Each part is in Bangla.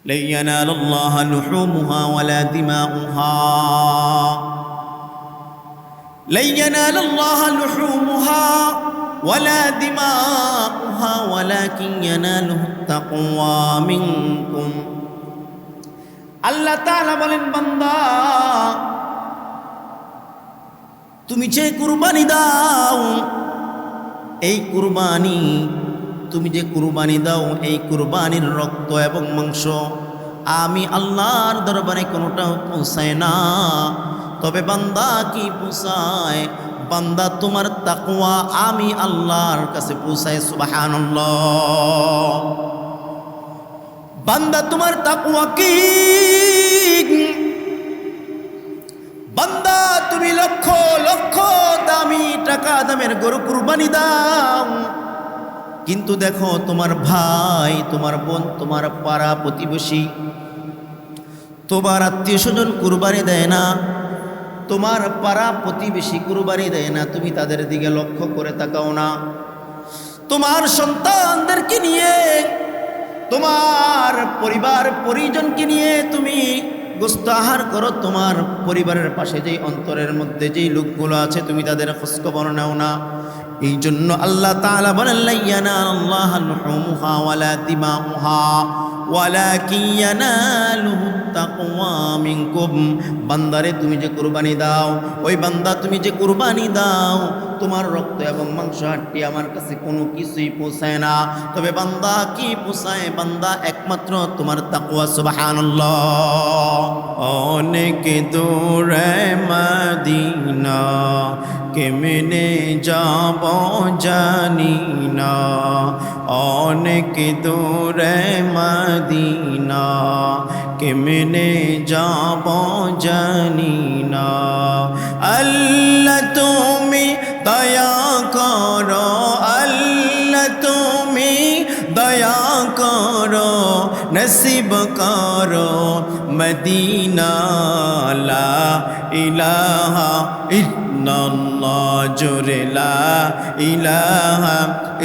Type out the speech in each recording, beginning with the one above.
لن ينال الله لحومها ولا دماؤها لن ينال الله لحومها ولا دماؤها ولكن يناله التقوى منكم আল্লাহ তাআলা বলেন, বান্দা তুমি যে কুরবানি দাও, এই কুরবানি তুমি যে কুরবানি দাও, এই কুরবানির রক্ত এবং মাংস আমি আল্লাহর দরবারে কোনোটাও পৌঁছায় না। তবে বান্দা কি পৌঁছায়? বান্দা তোমার তাকওয়া আমি আল্লাহর কাছে পৌঁছায়। সুবহানাল্লাহ। বান্দা তোমার তাকওয়া কি? বান্দা তুমি লক্ষ লক্ষ দামি টাকা দামের গরু কুরবানি দাও, কিন্তু দেখো তোমার ভাই, তোমার বোন, তোমার পাড়া প্রতিবেশী, তোমার আত্মীয় স্বজন কুরবানি দেয় না, তোমার পাড়া প্রতিবেশী কুরবানি দেয় না, তুমি তাদের দিকে লক্ষ্য করে তাকাও না। তোমার সন্তানদেরকে নিয়ে, তোমার পরিবার পরিজনকে নিয়ে তুমি গোস্ত আহার করো, তোমার পরিবারের পাশে যেই অন্তরের মধ্যে যেই লোকগুলো আছে তুমি তাদের খোঁজখবর নাও না। এই জন্য আল্লাহ তাআলা বলেন, লা ইয়ানালুল্লাহু লুহুমুহা ওয়ালা দিমাউহা ওয়ালাকিন ইয়ানালুহু তাকওয়া মিনকুম। বান্দারে তুমি যে কুরবানি দাও, ওই বান্দা তুমি যে কুরবানি দাও, তোমার রক্ত এবং মাংস হাড্ডি আমার কাছে কোনো কিছুই পৌঁছায় না। তবে বান্দা কি পৌঁছায়? বান্দা একমাত্র তোমার তাকওয়া। সুবহানাল্লাহ। অনেক দূরে মদিনা কেমনে যাব জানি না, অনেক দূরে মদিনা কেমনে যাব জানি না। আল্লাহ তুমি দয়া করো, আল্লাহ তুমি দয়া করো, নসিব করো মদিনা। লা ইলাহা ইল্লাল্লাহ, জোরে লা ইলাহা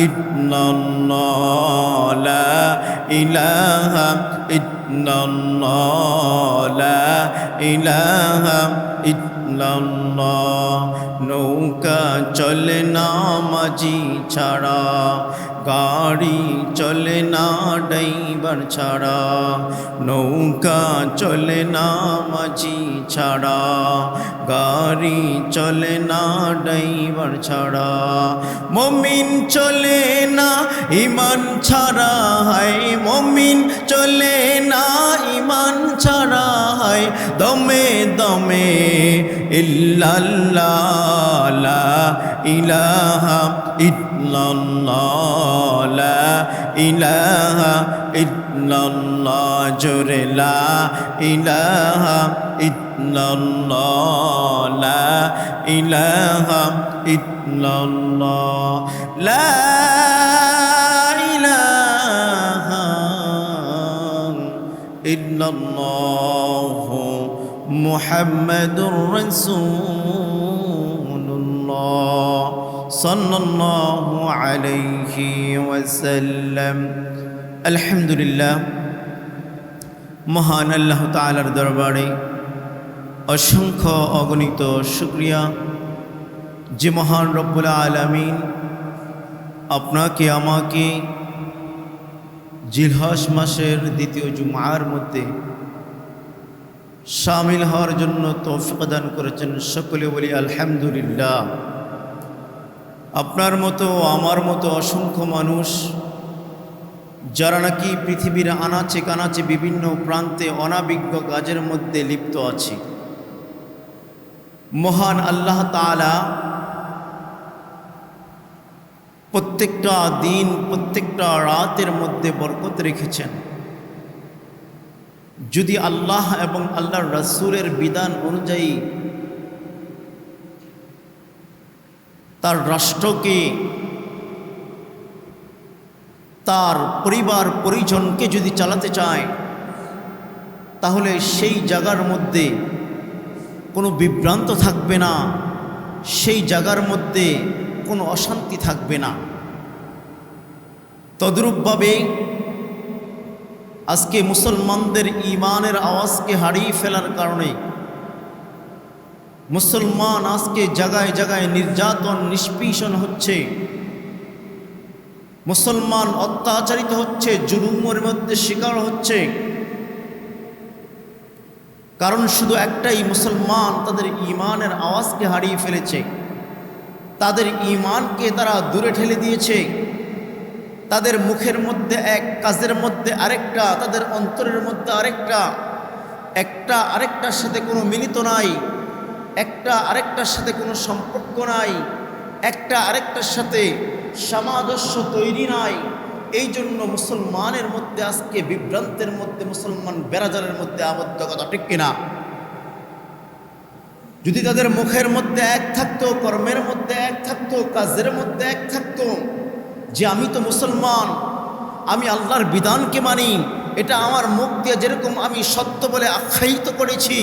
ইল্লাল্লাহ, লা ইলাহা ইল্লাল্লাহ, লা ইলাহা ইল্লাল্লাহ। নৌকা চলে না মাঝি ছাড়া, গাড়ি চলে না ড্রাইভার ছাড়া, নৌকা চলে না মাঝি ছাড়া, গাড়ি চলে না ড্রাইভার ছাড়া, মুমিন চলে না ঈমান ছাড়া, হায় মুমিন চলে না ঈমান ছাড়া, হায় দমে দমে ইল্লাল্লাহ, লা ইলাহা ইল্লাল্লাহ, লা ইলাহা ইল্লাল্লাহ, জোরে লা ইলাহা ইল্লাল্লাহ, লা ইলাহা ইল্লাল্লাহ, লা ইলাহা ইল্লাল্লাহ, মুহাম্মাদুর রাসূলুল্লাহ সাল্লাল্লাহু আলাইহি ওয়াসাল্লাম। আলহামদুলিল্লাহ, মহান আল্লাহ তাআলার দরবারে অসংখ্য অগণিত শুকরিয়া যে মহান রব্বুল আলামিন আপনাকে আমাকে জিলহজ মাসের দ্বিতীয় জুমার মধ্যে শামিল হওয়ার জন্য তৌফিক দান করেছেন। সকলে বলি আলহামদুলিল্লাহ। আপনার মতো আমার মতো অসংখ্য মানুষ যারা নাকি পৃথিবীর আনাচে কানাচে বিভিন্ন প্রান্তে অনাবিজ্ঞ কাজের মধ্যে লিপ্ত আছে, মহান আল্লাহ তাআলা প্রত্যেকটা দিন প্রত্যেকটা রাতের মধ্যে বরকত রেখেছেন। যদি আল্লাহ এবং আল্লাহর রাসূলের বিধান অনুযায়ী তার রাষ্ট্রকে, তার পরিবার পরিজনকে যদি চালাতে চায়, তাহলে সেই জায়গার মধ্যে কোনো বিভ্রান্ত থাকবে না, সেই জায়গার মধ্যে কোনো অশান্তি থাকবে না। তদ্রূপভাবে আজকে মুসলমানদের ঈমানের আওয়াজকে হারিয়ে ফেলার কারণে মুসলমান আজকে জায়গায় জায়গায় নির্যাতন নিষ্পীষণ হচ্ছে, মুসলমান অত্যাচারিত হচ্ছে, জুলুমের মধ্যে শিকার হচ্ছে। কারণ শুধু একটাই, মুসলমান তাদের ঈমানের আওয়াজকে হারিয়ে ফেলেছে, তাদের ঈমানকে তারা দূরে ঠেলে দিয়েছে। তাদের মুখের মধ্যে এক, কাজের মধ্যে আরেকটা, তাদের অন্তরের মধ্যে আরেকটা, একটা আরেকটার সাথে কোনো মিলিত নাই, একটা আরেকটার সাথে কোনো সম্পর্ক নাই, একটা আরেকটার সাথে সামঞ্জস্য তৈরি নাই। এই জন্য মুসলমানের মধ্যে আজকে বিভ্রান্তের মধ্যে, মুসলমান বেড়াজালের মধ্যে আবদ্ধ। কথা ঠিক কিনা? যদি তাদের মুখের মধ্যে এক থাকতো, কর্মের মধ্যে এক থাকতো, কাজের মধ্যে এক থাকতো যে আমি তো মুসলমান, আমি আল্লাহর বিধানকে মানি, এটা আমার মুখ দিয়ে যেরকম আমি সত্য বলে আখ্যায়িত করেছি,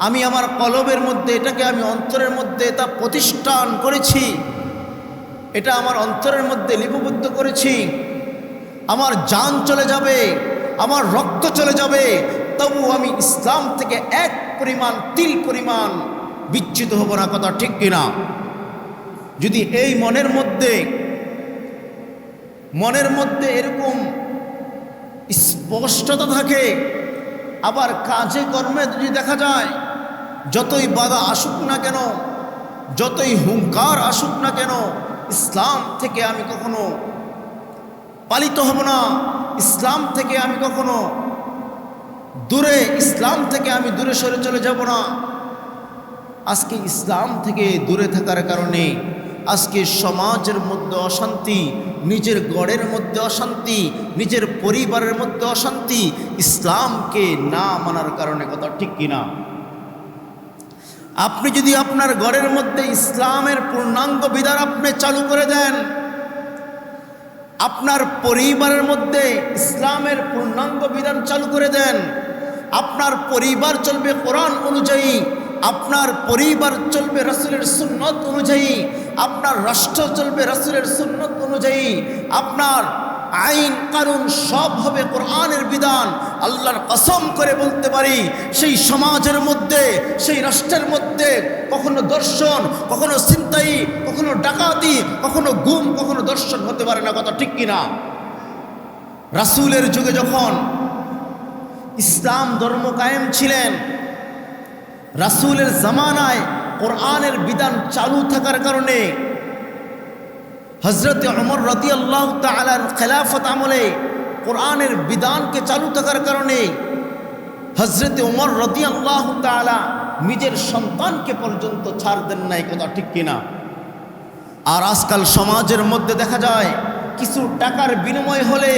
আমি আমার কলবের মধ্যে এটাকে আমি অন্তরের মধ্যে তা প্রতিষ্ঠান করেছি, এটা আমার অন্তরের মধ্যে লিপিবদ্ধ করেছি, আমার জান চলে যাবে, আমার রক্ত চলে যাবে, তবু আমি ইসলাম থেকে এক পরিমাণ, তিল পরিমাণ বিচ্যুত হব না। কথা ঠিক কিনা? যদি এই মনের মধ্যে এরকম স্পষ্টতা থাকে, আবার কাজে কর্মে যদি দেখা যায় যতই বাধা আসুক না কেন, যতই হুঙ্কার আসুক না কেন, ইসলাম থেকে আমি কখনো পালিত হব না, ইসলাম থেকে আমি কখনো ইসলাম থেকে আমি দূরে সরে চলে যাব না। আজকে ইসলাম থেকে দূরে থাকার কারণে আজকে সমাজের মধ্যে অশান্তি, নিজের গড়ের মধ্যে অশান্তি, নিজের পরিবারের মধ্যে অশান্তি, ইসলামকে না মানার কারণে। কথা ঠিক কিনা? আপনি যদি আপনার ঘরের মধ্যে ইসলামের পূর্ণাঙ্গ বিধান আপনি চালু করে দেন, আপনার পরিবারের মধ্যে ইসলামের পূর্ণাঙ্গ বিধান চালু করে দেন, আপনার পরিবার চলবে কোরআন অনুযায়ী, আপনার পরিবার চলবে রাসূলের সুন্নত অনুযায়ী, আপনার রাষ্ট্র চলবে রাসূলের সুন্নত অনুযায়ী, আপনার আইন কানুন সব হবে কোরআনের বিধান। আল্লাহর কসম করে বলতে পারি, সেই সমাজের মধ্যে, সেই রাষ্ট্রের মধ্যে কখনো দর্শন, কখনো ছিনতাই, কখনো ডাকাতি, কখনো গুম, কখনো দর্শন হতে পারে না। কথা ঠিক কিনা? রাসূলের যুগে যখন ইসলাম ধর্ম কায়েম ছিলেন, রাসূলের জামানায় কোরআনের বিধান চালু থাকার কারণে হযরত ওমর রাদিয়াল্লাহু তাআলার খেলাফত আমলে কোরআনের বিধানকে চালু থাকার কারণে হযরত ওমর রাদিয়াল্লাহু তাআলা নিজের সন্তানকে পর্যন্ত ছাড় দেন নাই। কথা ঠিক কিনা? আর আজকাল সমাজের মধ্যে দেখা যায় কিছু টাকার বিনিময় হলে,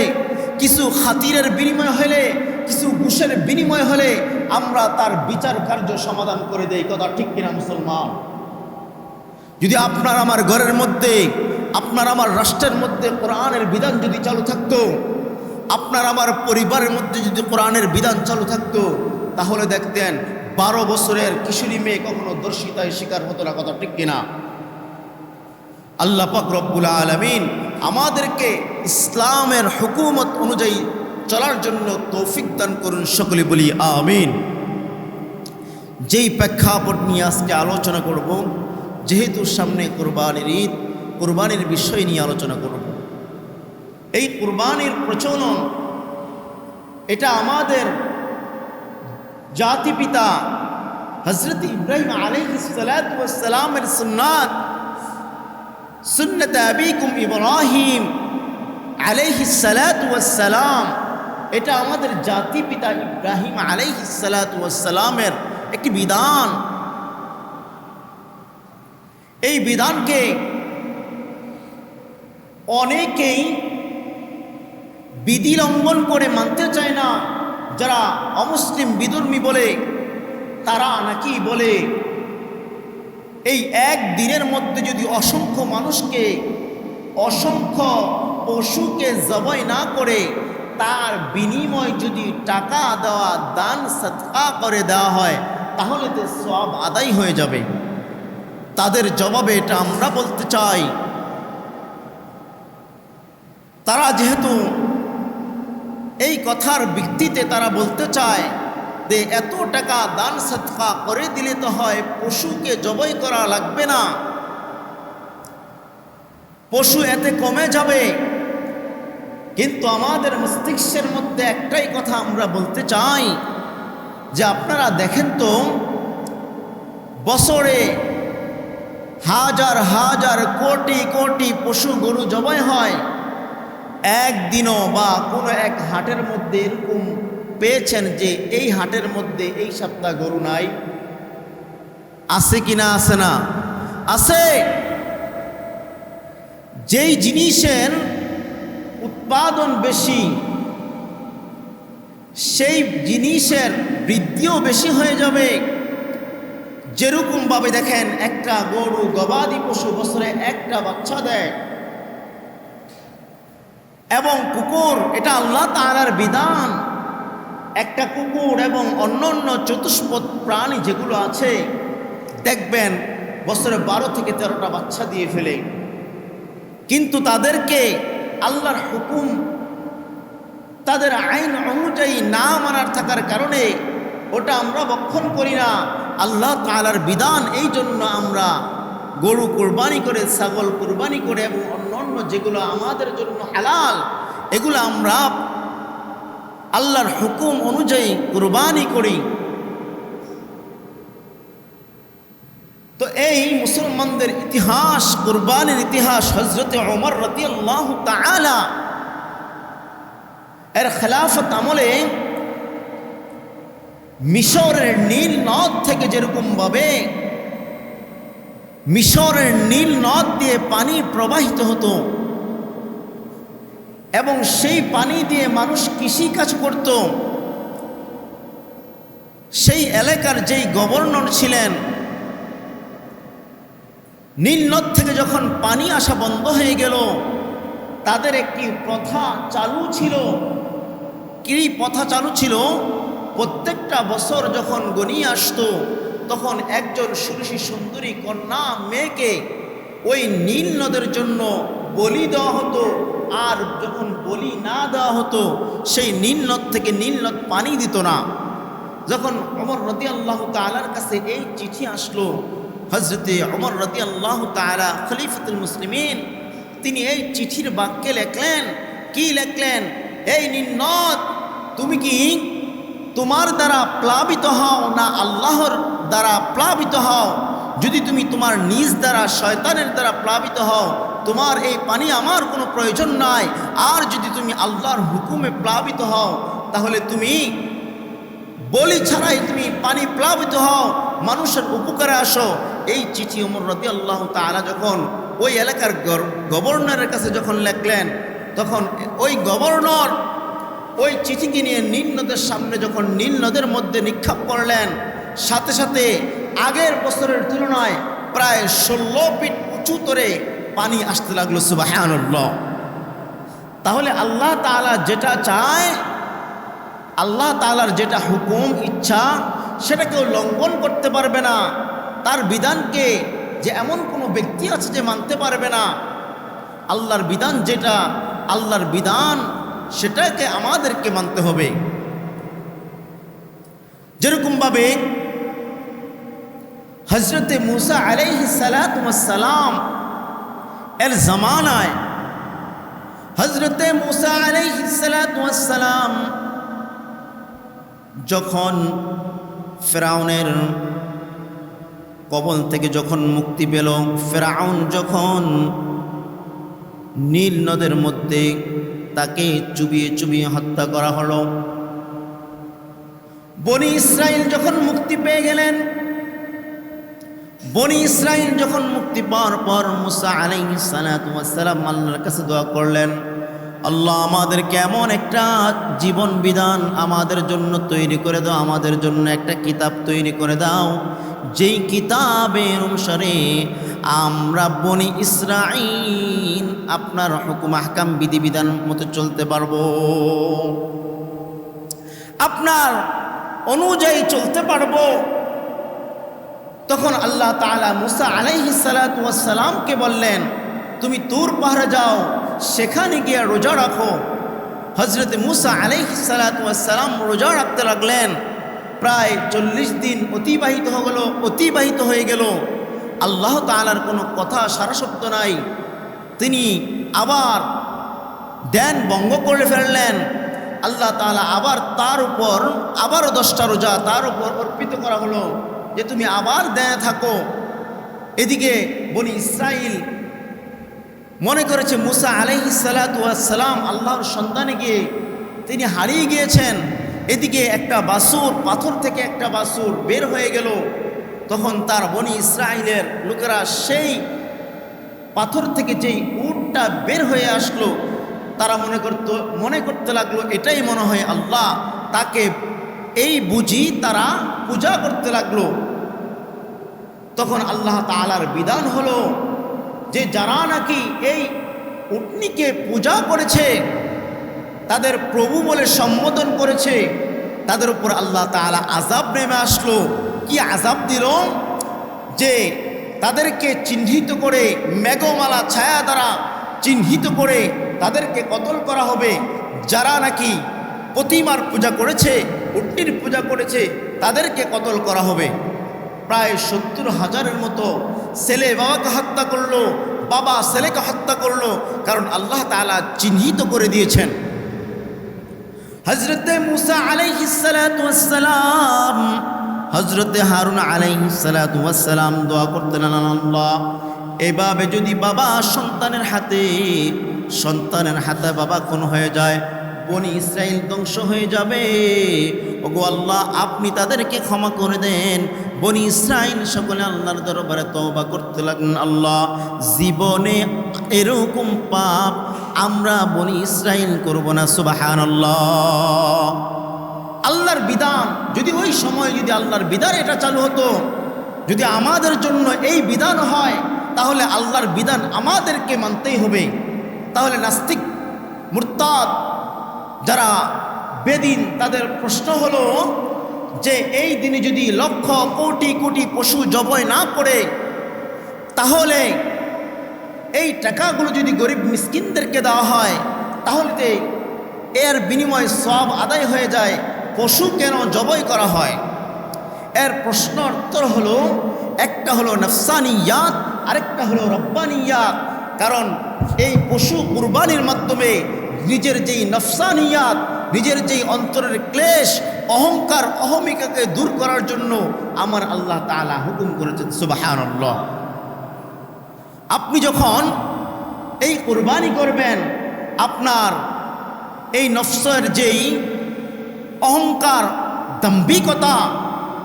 কিছু খাতিরের বিনিময় হলে, কিছু ঘুষের বিনিময় হলে আমরা তার বিচার কার্য সমাধান করে দেই। কথা ঠিক কিনা মুসলমান? যদি আপনার আমার ঘরের মধ্যে, আপনার আমার রাষ্ট্রের মধ্যে কোরআনের বিধান যদি চালু থাকতো, আপনার আমার পরিবারের মধ্যে যদি কোরআনের বিধান চালু থাকতো, তাহলে দেখতেন 12 বছরের কিশোরী মেয়ে কখনো দর্শিতায় শিকার হতো না। কথা ঠিক কিনা? আল্লাহ পাক রব্বুল আলামিন আমাদেরকে ইসলামের হুকুমত অনুযায়ী চলার জন্য তৌফিক দান করুন, সকলে বলি আমিন। যেই প্রেক্ষাপট নিয়ে আজকে আলোচনা করব, যেহেতু সামনে কোরবানির ঈদ, কোরবানির বিষয় নিয়ে আলোচনা করব। এই কোরবানির প্রচলন, এটা আমাদের জাতিপিতা হযরত ইব্রাহিম আলাইহিস সালাতু ওয়াস সালামের সুন্নাত, সুন্নাত আবিকুম ইব্রাহিম আলাইহিস সালাতু ওয়াস সালাম, এটা আমাদের জাতিপিতা ইব্রাহিম আলাইহিস সালাতু ওয়াস সালামের একটি বিধান। এই বিধানকে অনেকেই বিধি লঙ্ঘন করে মানতে চায় না। যারা অমুসলিম বিধর্মী বলে, তারা নাকি বলে এই এক দিনের মধ্যে যদি অসংখ্য মানুষকে, অসংখ্য পশুকে জবাই না করে তার বিনিময় যদি টাকা দেওয়া, দান সদকা করে দেওয়া হয়, তাহলে তো সওয়াব আদায় হয়ে যাবে। তাদের জবাবে এটা আমরা বলতে চাই, তারা যেহেতু এই কথার ভিত্তিতে তারা বলতে চায় যে এত টাকা দান সদকা করে দিলে তো হয় পশুকে জবাই করা লাগবে না, পশু এতে কমে যাবে। কিন্তু আমাদের মস্তিষ্কের মধ্যে একটাই কথা আমরা বলতে চাই যে আপনারা দেখেন তো, বছরে হাজার হাজার কোটি কোটি পশু গরু জবাই হয়, একদিনও বা কোনো এক হাটের মধ্যে এরকম পেয়েছেন যে এই হাটের মধ্যে এই সপ্তাহ গরু নাই? আছে কি না? আছে না? আছে। যেই জিনিসের উৎপাদন বেশি সেই জিনিসের বৃদ্ধিও বেশি হয়ে যাবে। যেরকমভাবে দেখেন একটা গরু গবাদি পশু বছরে একটা বাচ্চা দেয়, এবং কুকুর, এটা আল্লাহ তাআলার বিধান, একটা কুকুর এবং অন্যান্য চতুষ্পদ প্রাণী যেগুলো আছে দেখবেন বছরে 12 থেকে 13টা বাচ্চা দিয়ে ফেলে। কিন্তু তাদেরকে আল্লাহর হুকুম, তাদের আইন অনুযায়ী না মানার থাকার কারণে ওটা আমরা ভক্ষণ করি না। আল্লাহ তাআলার বিধান, এই জন্য আমরা গরু কুরবানি করে, ছাগল কুরবানি করে এবং অন্যান্য যেগুলো আমাদের জন্য হালাল এগুলো আমরা আল্লাহর হুকুম অনুযায়ী কুরবানি করি। তো এই মুসলমানদের ইতিহাস, কুরবানির ইতিহাস, হযরত ওমর রাদিয়াল্লাহু তাআলা এর খেলাফত আমলে মিশরের নীল নদ থেকে যেরকমভাবে মিশরের নীল নদ দিয়ে পানি প্রবাহিত হতো এবং সেই পানি দিয়ে মানুষ কৃষিকাজ করত, সেই এলাকার যেই গভর্নর ছিলেন, নীল নদ থেকে যখন পানি আসা বন্ধ হয়ে গেল, তাদের একটি প্রথা চালু ছিল। কি প্রথা চালু ছিল? প্রত্যেকটা বছর যখন গনিয়ে আসতো তখন একজন সুরসী সুন্দরী কন্যা মেয়েকে ওই নীল নদের জন্য বলি দেওয়া হতো। আর যখন বলি না দেওয়া হতো সেই নীল নদ থেকে নীল নদ পানি দিত না। যখন ওমর রাদিয়াল্লাহু তাআলার কাছে এই চিঠি আসলো, হযরতে ওমর রাদিয়াল্লাহু তাআলা খলিফাতুল মুসলিমিন, তিনি এই চিঠির বাক্যে লিখলেন, কি লিখলেন? এই নীল নদ, তুমি কি তোমার দ্বারা প্লাবিত হও না আল্লাহর দ্বারা প্লাবিত হও? যদি তুমি তোমার নিজ দ্বারা, শয়তানের দ্বারা প্লাবিত হও, তোমার এই পানি আমার কোনো প্রয়োজন নাই। আর যদি তুমি আল্লাহর হুকুমে প্লাবিত হও, তাহলে তুমি বলি ছাড়াই তুমি পানি প্লাবিত হও, মানুষের উপকারে আসো। এই চিঠি ওমর রাদিয়াল্লাহু তাআলা যখন ওই এলাকার গভর্নরের কাছে যখন লিখলেন, তখন ওই গভর্নর ওই চিঠিকে নিয়ে নীল নদের সামনে যখন নীল নদের মধ্যে নিক্ষেপ করলেন, সাথে সাথে আগের বছরের তুলনায় প্রায় 16 ফিট উঁচুতরে পানি আসতে লাগলো। সুবহানাল্লাহ। তাহলে আল্লাহ তাআলা যেটা চায়, আল্লাহ তাআলার যেটা হুকুম, ইচ্ছা, সেটা কেউ লঙ্ঘন করতে পারবে না। তার বিধানকে যে এমন কোনো ব্যক্তি আছে যে মানতে পারবে না। আল্লাহর বিধান যেটা, আল্লাহর বিধান সেটাকে আমাদেরকে মানতে হবে। যেরকমভাবে হযরতে মুসা আলাইহিস সালাতু ওয়াস সালাম এর জামানায়, হযরতে মুসা আলাইহিস সালাতু ওয়াস সালাম যখন ফেরাউনের কবল থেকে যখন মুক্তি পেল, ফেরাউন যখন নীল নদের মধ্যে তাকে চুবিয়ে চুবিয়ে হত্যা করা হলো, বনি ইসরাইল যখন মুক্তি পেয়ে গেলেন, বনি ইসরাইল যখন মুক্তি পাওয়ার পর মুসা আলাইহিস সালাতু ওয়াস সালাম আল্লাহর কাছে দোয়া করলেন, আল্লাহ আমাদেরকে এমন একটা জীবন বিধান আমাদের জন্য তৈরি করে দাও, আমাদের জন্য একটা কিতাব তৈরি করে দাও, যেই কিতাবের অনুসারে আমরা বনি ইসরাইল আপনার হুকুম আহকাম বিধিবিধান মতো চলতে পারবো, আপনার অনুযায়ী চলতে পারবো। তখন আল্লাহ তাআলা মুসা আলাইহিস সালাতু ওয়াস সালামকে বললেন, তুমি তুর পাহাড়ে যাও, সেখানে গিয়ে রোজা রাখো, হজরত মুসা আলাইহিস সালাতু ওয়াস সালাম রোজা রাখতে লাগলেন। প্রায় 40 দিন অতিবাহিত হয়ে গেল। আল্লাহ তাআলার কোনো কথা সারা শব্দ নাই। তিনি আবার ধ্যান ভঙ্গ করে ফেললেন। আল্লাহ তাআলা আবার তার উপর আবারও 10টা রোজা তার উপর অর্পিত করা হলো যে তুমি আবার ধ্যানে থাকো। এদিকে বনি ইসরাইল মনে করেছে মুসা আলাইহিস সালাতু ওয়াস সালাম আল্লাহর সন্ধানে গিয়ে তিনি হারিয়ে গিয়েছেন। এদিকে একটা বাছুর, পাথর থেকে একটা বাছুর বের হয়ে গেল। তখন তার বনি ইসরাইলের লোকেরা সেই পাথর থেকে যেই উটটা বের হয়ে আসলো, তারা মনে করতে লাগলো এটাই মনে হয় আল্লাহ, তাকে এই বুঝি তারা পূজা করতে লাগলো। তখন আল্লাহ তাআলার বিধান হলো যে যারা নাকি এই উটনিকে পূজা করেছে, তাদের প্রভু বলে সম্বোধন করেছে, তাদের উপর আল্লাহ তাআলা আযাব নেমে আসলো। কি আযাব দিল? যে তাদেরকে চিহ্নিত করে মেঘমালা ছায়া দ্বারা চিহ্নিত করে তাদেরকে কতল করা হবে। যারা নাকি প্রতিমার পূজা করেছে, উটনির পূজা করেছে, তাদেরকে কতল করা হবে। প্রায় 70,000-এর মতো ছেলে বাবাকে হত্যা করলো, বাবা ছেলেকে হত্যা করলো, কারণ আল্লাহ তাআলা চিহ্নিত করে দিয়েছেন। হযরতে মুসা আলাইহিস সালাতু ওয়াস সালাম, হযরতে হারুন আলাইহিস সালাতু ওয়াস সালাম দোয়া করতেন, আল্লাহ এভাবে যদি বাবা সন্তানের হাতে বাবা খুন হয়ে যায়, বনি ইসরাইল ধ্বংস হয়ে যাবে। ওগো আল্লাহ, আপনি তাদেরকে ক্ষমা করে দেন। বনি ইসরাইল সকলে আল্লাহর দরবারে তওবা করতে লাগলেন, আল্লাহ জীবনে এরকম পাপ আমরা বনি ইসরাইল করব না। সুবহানাল্লাহ। আল্লাহর বিধান যদি ওই সময় যদি আল্লাহর বিধান এটা চালু হতো, যদি আমাদের জন্য এই বিধান হয়, তাহলে আল্লাহর বিধান আমাদেরকে মানতেই হবে। তাহলে নাস্তিক মুরতাদ যারা বেদিন, তাদের প্রশ্ন হলো যে এই দিনে যদি লক্ষ কোটি কোটি পশু জবাই না করে, তাহলে এই টাকাগুলো যদি গরিব মিসকিনদেরকে দেওয়া হয়, তাহলে এর বিনিময়ে সওয়াব আদায় হয়ে যায়, পশু কেন জবাই করা হয়? এর প্রশ্ন উত্তর হলো, একটা হলো নফসানিয়াত, আরেকটা হলো রব্বানিয়াত। কারণ এই পশু কুরবানির মাধ্যমে নিজের যেই নফসানিয়াত, নিজের যেই অন্তরের ক্লেশ, অহংকার, অহমিকাকে দূর করার জন্য আমার আল্লাহ তাআলা হুকুম করেছেন। সুবহানাল্লাহ। আপনি যখন এই কুরবানি করবেন, আপনার এই নফসের যেই অহংকার, দাম্ভিকতা,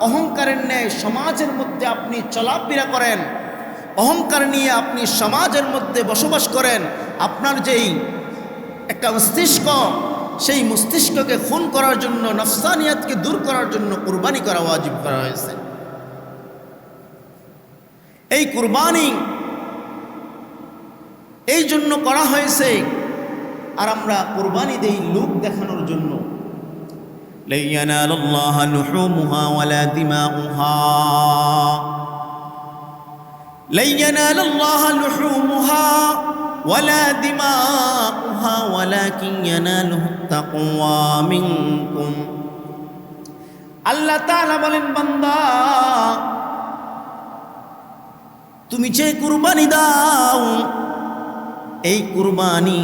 অহংকারের ন্যায় সমাজের মধ্যে আপনি চলাফেরা করেন, অহংকার নিয়ে আপনি সমাজের মধ্যে বসবাস করেন, আপনার যেই একটা মস্তিষ্ক, সেই মস্তিষ্ককে খুন করার জন্য, নফসানিয়াতকে দূর করার জন্য কুরবানি করা ওয়াজিব করা হয়েছে। এই কুরবানি এই জন্য করা হয়েছে, আর আমরা কুরবানি দেই লোক দেখানোর জন্য। লা ইয়ানালুল্লাহা লুহুমুহা ওয়ালা দিমাউহা, লা ইয়ানালুল্লাহা লুহুমুহা ওয়ালা দিমাউহা ওয়ালাকিন ইয়ানালুহুত তাকওয়া মিনকুম। আল্লাহ তাআলা বলেন, বান্দা তুমি যে কুরবানি দাও, এই কুরবানি,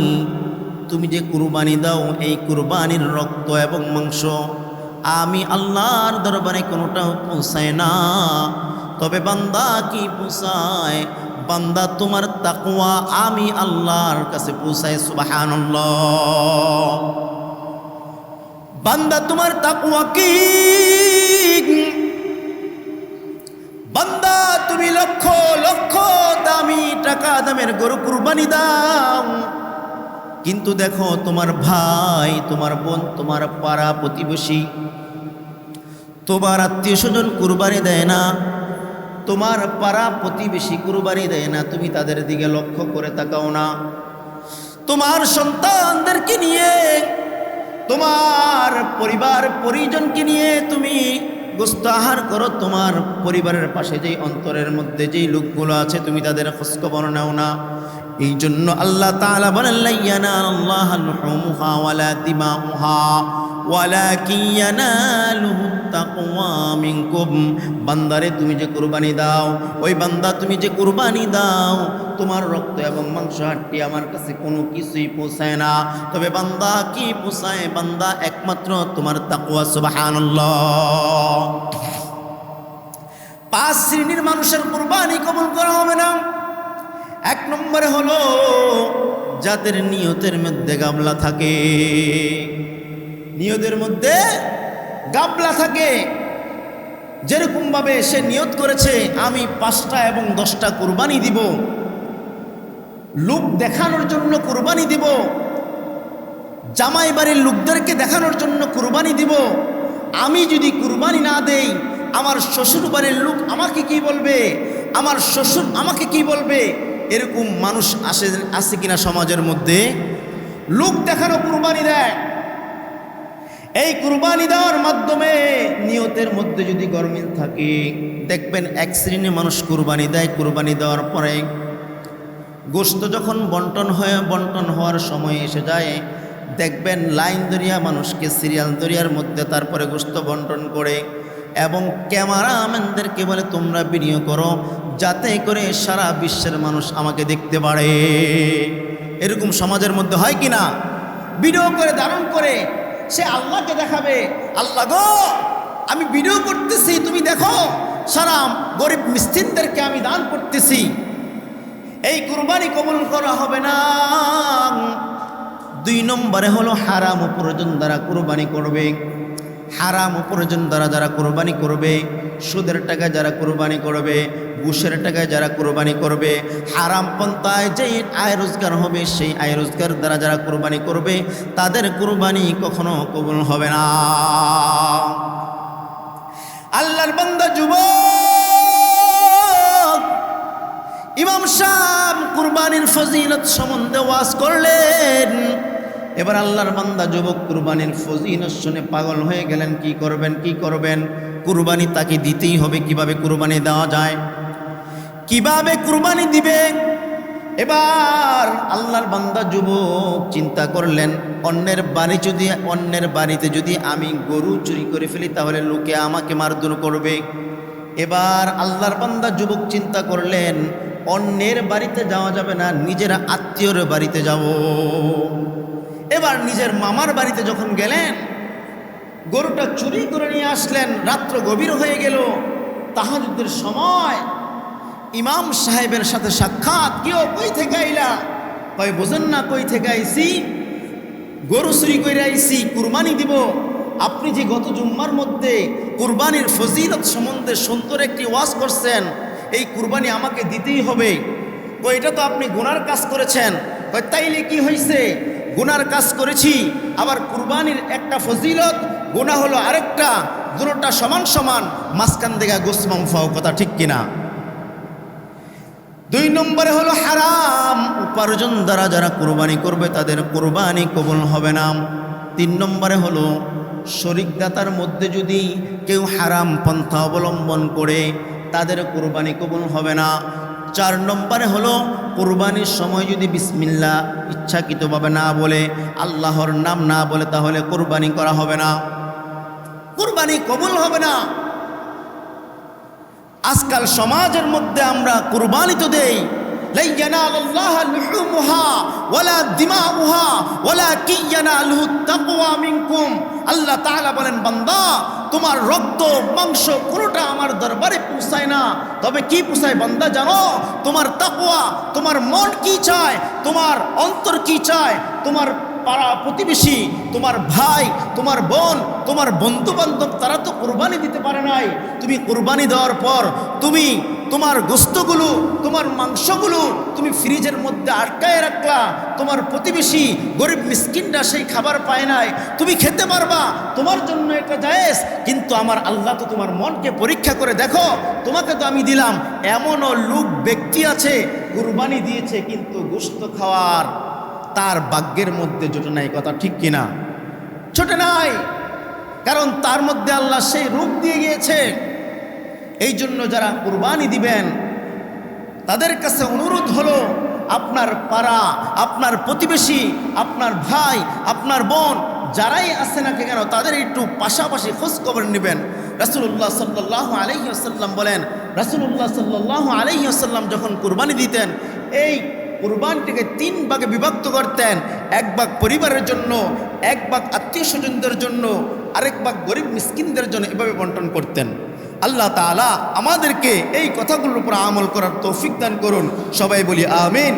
তুমি যে কুরবানি দাও, এই কুরবানির রক্ত এবং মাংস আমি আল্লাহর দরবারে কোনোটাও পৌঁছায় না। তবে বান্দা কি পৌঁছায়? বান্দা তোমার তাকওয়া আমি আল্লাহর কাছে পৌঁছায়। সুবহানাল্লাহ। বান্দা তোমার তাকওয়া কি? বান্দা তুমি লক্ষ লক্ষ দামি টাকা দামের গরু কুরবানি দাও, কিন্তু দেখো তোমার ভাই, তোমার বোন, তোমার পাড়া প্রতিবেশী, তোমার আত্মীয় স্বজন কুরবানি দেয় না, তোমার পাড়া প্রতিবেশী কুরবানি দেয় না, তুমি তাদের দিকে লক্ষ্য করে তাকাও না। তোমার সন্তানদেরকে নিয়ে, তোমার পরিবার পরিজনকে নিয়ে তুমি গোস্ত আহার করো, তোমার পরিবারের পাশে যেই অন্তরের মধ্যে যেই লোকগুলো আছে তুমি তাদের খোঁজখবর নাও না। এই জন্য আল্লাহ তাআলা বলেন লা ইয়ানালাল্লাহু লুহুমুহা ওয়ালা দিমাউহা ওয়ালাকিন ইয়ানালুহুত তাকওয়া মিনকুম। বান্দারে তুমি যে কুরবানি দাও, ওই বান্দা তুমি যে কুরবানি দাও, তোমার রক্ত এবং মাংস হাড্ডি আমার কাছে কোনো কিছুই পৌঁছায় না, তবে বান্দা কি পৌঁছায়? বান্দা একমাত্র তোমার তাকওয়া। সুবহানাল্লাহ। 5 শ্রেণীর মানুষের কুরবানি কবুল করা হবে না। 1 নম্বরে হলো যাদের নিয়তের মধ্যে গাবলা থাকে, নিয়তের মধ্যে গাবলা থাকে। যেরকমভাবে সে নিয়ত করেছে আমি 5টা এবং 10টা কুরবানি দিব, লোক দেখানোর জন্য কুরবানি দিব, জামাই বাড়ির লোকদেরকে দেখানোর জন্য কুরবানি দিব, আমি যদি কুরবানি না দেই আমার শ্বশুর বাড়ির লোক আমাকে কি বলবে, আমার শ্বশুর আমাকে কি বলবে, এরকম মানুষ আছে কিনা সমাজের মধ্যে? লোক দেখানো কুরবানি দেয়। এই কুরবানি দেওয়ার মাধ্যমে নিয়তের মধ্যে যদি গরমিল থাকে, দেখবেন 1 শ্রেণীর মানুষ কুরবানি দেয়, কুরবানি দেওয়ার পরে গোশত যখন বন্টন হওয়ার সময় এসে যায়, দেখবেন লাইন দরিয়া মানুষকে সিরিয়াল দরিয়ার মধ্যে তারপরে গোশত বন্টন করে, এবং ক্যামেরাম্যানদেরকে বলে তোমরা ভিডিও করো যাতে করে সারা বিশ্বের মানুষ আমাকে দেখতে পারে। এরকম সমাজের মধ্যে হয় কি না? ভিডিও করে ধারণ করে সে আল্লাহকে দেখাবে, আল্লাহ গো আমি ভিডিও করতেছি, তুমি দেখো, সারা গরিব মিসকিনদেরকে আমি দান করতেছি। এই কুরবানি কবুল করা হবে না। 2 নম্বরে হলো হারাম উপার্জন দ্বারা কুরবানি করবে। হারাম উপার্জন দ্বারা যারা কুরবানি করবে, সুদের টাকায় যারা কুরবানি করবে, ঘুষের টাকায় যারা কুরবানি করবে, হারাম পন্থায় যেই আয় রোজগার হবে সেই আয় রোজগার দ্বারা যারা কুরবানি করবে, তাদের কুরবানি কখনো কবুল হবে না। আল্লাহর বান্দা যুবক ইমাম সাহেব কুরবানির ফজিলত সম্বন্ধে ওয়াজ করলেন। এবার আল্লাহর বান্দা যুবক কুরবানির ফজিলত শুনে পাগল হয়ে গেলেন। কি করবেন? কুরবানি তাকে দিতেই হবে। কিভাবে কুরবানি দেওয়া যায়, কিভাবে কুরবানি দিবে? এবার আল্লাহর বান্দা যুবক চিন্তা করলেন, অন্যের বাড়িতে যদি আমি গরু চুরি করে ফেলি তাহলে লোকে আমাকে মারধর করবে। এবার আল্লাহর বান্দা যুবক চিন্তা করলেন, অন্যের বাড়িতে যাওয়া যাবে না, নিজের আত্মীয়র বাড়িতে যাব। এবার নিজের মামার বাড়িতে যখন গেলেন, গরুটা চুরি করে নিয়ে আসলেন। রাত্র গভীর হয়ে গেল, তাহাজ্জুদের সময়। ইমাম সাহেবের সাথে সাক্ষাৎ। কেউ কই থেকে আইলা? কই বোঝেন না কই থেকে আইছি? গরু চুরি করে আইছি, কুরবানি দিব। আপনি যে গত জুম্মার মধ্যে কুরবানির ফজিলত সম্বন্ধে সুন্দর একটি ওয়াজ করছেন, এই কুরবানি আমাকে দিতেই হবে। কই এটা তো আপনি গুনার কাজ করেছেন। কই তাইলে কি হয়েছে? গুনার কাজ করেছি, আবার কুরবানির একটা ফজিলত, গুনাহ হলো আরেকটা, দুটোটা সমান সমান, মাঝখান থেকে গোসমাম ফাও। কথা ঠিক কিনা? 2 নম্বরে হলো হারাম উপার্জন দ্বারা যারা কুরবানি করবে তাদের কুরবানি কবুল হবে না। 3 নম্বরে হলো শরীক দাতার মধ্যে যদি কেউ হারাম পন্থা অবলম্বন করে তাদের কুরবানি কবুল হবে না। 4 নম্বরে হলো কুরবানির সময় যদি বিসমিল্লাহ ইচ্ছাকৃতভাবে না বলে, আল্লাহর নাম না বলে, তাহলে কুরবানি করা হবে না, কুরবানি কবুল হবে না। আজকাল সমাজের মধ্যে আমরা কুরবানি তো দেই, লা ইয়ানালাল্লাহু লুহুমুহা ওয়ালা দিমাউহা ওয়ালাকিন ইয়ানালুহুত তাকওয়া মিনকুম। আল্লাহ তাআলা বলেন, বান্দা তোমার রক্ত মাংস কোনোটা আমার দরবারে পৌঁছায় না, তবে কি পৌঁছায় বান্দা জানো? তোমার তাকওয়া, তোমার মন কি চায়, তোমার অন্তর কি চায়, তোমার পাড়া প্রতিবেশী, তোমার ভাই, তোমার বোন, তোমার বন্ধু বান্ধব, তারা তো কুরবানি দিতে পারে নাই। তুমি কুরবানি দেওয়ার পর তুমি তোমার গোশতগুলো, তোমার মাংসগুলো তুমি ফ্রিজের মধ্যে আটকায় রাখলা। তোমার প্রতিবেশী গরিব মিসকিনরা সেই খাবার পায় নাই, তুমি খেতে পারবা, তোমার জন্য এটা জায়েজ। কিন্তু আমার আল্লাহ তো তোমার মনকে পরীক্ষা করে দেখো, তোমাকে তো আমি দিলাম। এমনও লোক ব্যক্তি আছে কুরবানি দিয়েছে কিন্তু গোশত খাওয়ার তার ভাগ্যের মধ্যে জোটে নাই। কথা ঠিক কিনা? ছোটে নাই, কারণ তার মধ্যে আল্লাহ সেই রূপ দিয়ে গিয়েছে। এই জন্য যারা কুরবানি দিবেন তাদের কাছে অনুরোধ হলো, আপনার পাড়া, আপনার প্রতিবেশী, আপনার ভাই, আপনার বোন যারাই আছে না কেন তাদের একটু পাশাপাশি খোঁজ খবর নেবেন। রাসূলুল্লাহ সাল্লাল্লাহু আলাইহি ওয়াসাল্লাম বলেন, রাসূলুল্লাহ সাল্লাল্লাহু আলাইহি ওয়াসাল্লাম যখন কুরবানি দিতেন এই কুরবানটিকে 3 ভাগে বিভক্ত করতেন। 1 ভাগ পরিবারের জন্য, 1 ভাগ আত্মীয় স্বজনদের জন্য, আরেক ভাগ গরিব মিসকিনদের জন্য, এভাবে বন্টন করতেন। আল্লাহ তাআলা আমাদেরকে এই কথাগুলোর উপর আমল করার তৌফিক দান করুন। সবাই বলি আমিন।